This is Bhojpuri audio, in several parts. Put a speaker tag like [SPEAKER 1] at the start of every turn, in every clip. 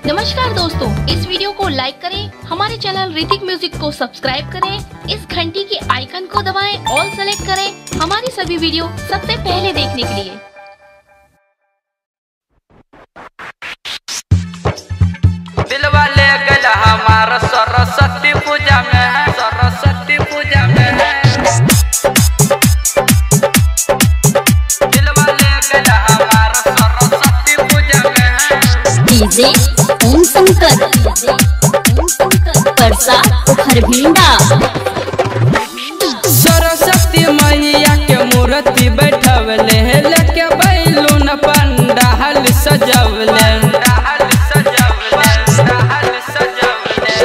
[SPEAKER 1] नमस्कार दोस्तों, इस वीडियो को लाइक करें, हमारे चैनल ऋतिक म्यूजिक को सब्सक्राइब करें, इस घंटी के आइकन को दबाएं, ऑल सेलेक्ट करें हमारी सभी वीडियो सबसे पहले देखने के लिए।
[SPEAKER 2] दिलवा ले गया हमारा सरस्वती पूजा में है, सरस्वती पूजा में है। दिलवा ले गया हमारा सरस्वती पूजा में है।
[SPEAKER 1] डीजे ओम शंकर परसा खरभिंडा।
[SPEAKER 2] सरस्वती मैया के मूर्ति बैठवले लेके बैलून पंडाल सजवले।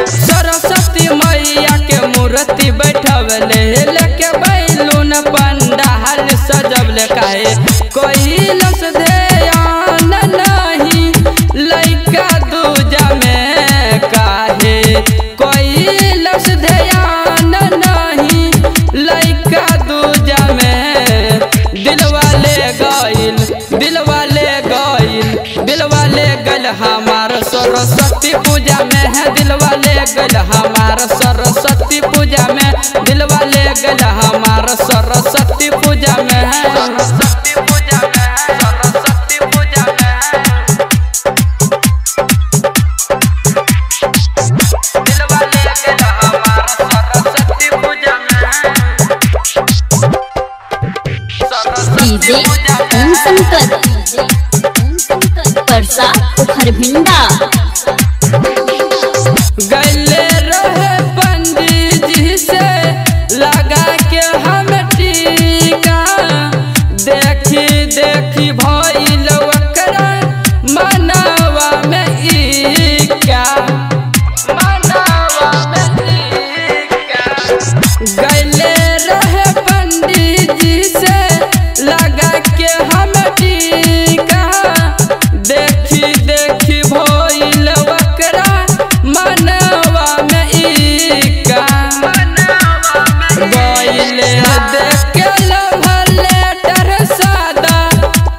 [SPEAKER 2] सरस्वती मैया के मूर्ति बैठवले लेके बैलून पंडाल सजवले। काहे कोई लस ध्यान नहीं लइका दूजा में, काहे कोई लस ध्यान नहीं लइका दूजा में। दिलवा ले गइल, दिलवा ले गइल, दिलवा ले गइल हमार सरस्वती पूजा में है। दिलवा ले गइल हमार सरस्वती पूजा में, दिलवा ले गइल हमार सरस्वती पूजा में है। सरस्वती पूजा में है, सरस्वती पूजा में है। दिलवा ले गइल हमार सरस्वती पूजा में है।
[SPEAKER 1] डीजे ओम शंकर परसा खरभिंडा।
[SPEAKER 2] गले रहे पंडित जी से लगा के हम टीका, देखी देखी भइल ओकरा मनवा में इका, मनवा में इका। गले रहे पंडित जी से लगा के हम टीका, देखी देखी भइल ओकरा मनवा में इका। गइले देख के लव लेटर सादा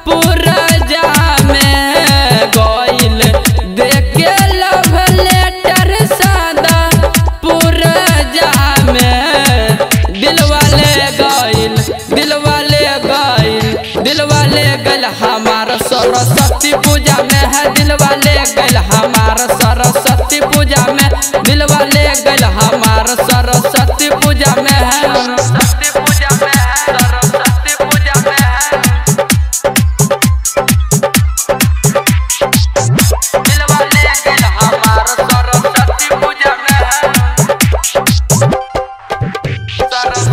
[SPEAKER 2] पूरा जामे, गइल देख के लव लेटर सादा पूरा जामे। दिलवा ले गइल, दिलवा ले गइल, दिलवा ले गइल हमार सरस्वती पूजा में है। दिलवा ले गइल हमार सरस्वती पूजा में, दिलवा ले गइल हमार सरस्वती पूजा में है। सरस्वती पूजा में है, सरस्वती पूजा में है। दिलवा ले गइल हमार सरस्वती पूजा में है।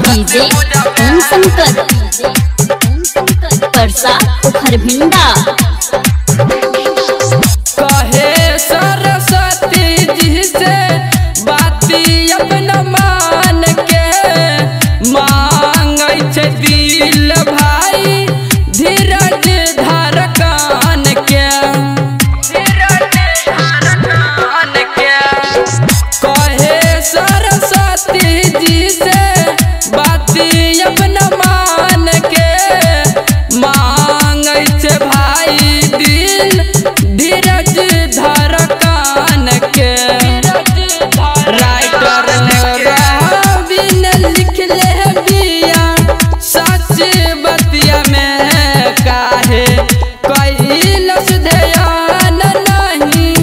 [SPEAKER 1] डीजे ओम शंकर परसा खरभिंडा।
[SPEAKER 2] कहे सरस्वती जी से बाती अपना मान के, मांगै छै दिल भाई धीरज धड़कन के, धीरज धड़कन के। कहे सरस्वती जी से बाती अपना मान के, मांगै छै भाई दिल धीरज धड़कन के। राइटर रविन लिखले बिया सच बतिया में, काहे कैलस ध्यान नहीं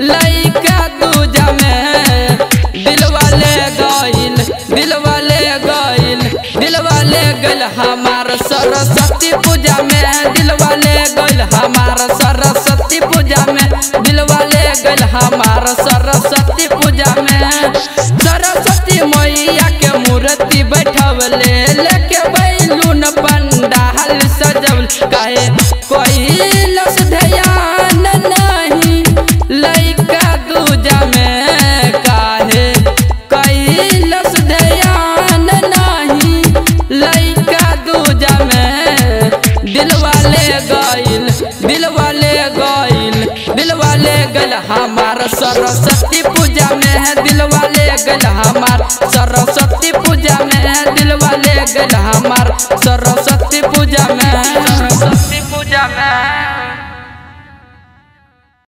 [SPEAKER 2] लइका दूजा में। दिलवा ले गइल, दिलवा ले गइल, दिलवा ले गइल हमार सरस्वती पूजा में। दिलवा ले गइल हमार सरस्वती पूजा में, दिलवा ले गइल हमार सरस्वती पूजा में। सरस्वती मैया के मूर्ति बैठवले लेके बैलून पंडाल सजवल। काहे कैलस ध्यान नहीं लइका दूजा में, काहे कैलस ध्यान नहीं लइका दूजा में। दिलवा ले गइल, दिलवा ले गइल, दिलवा ले गइल हमार सरस्वती पूजा में है। दिलवा ले गइल हमार सरस्वती पूजा में है। दिलवा ले गइल हमार सरस्वती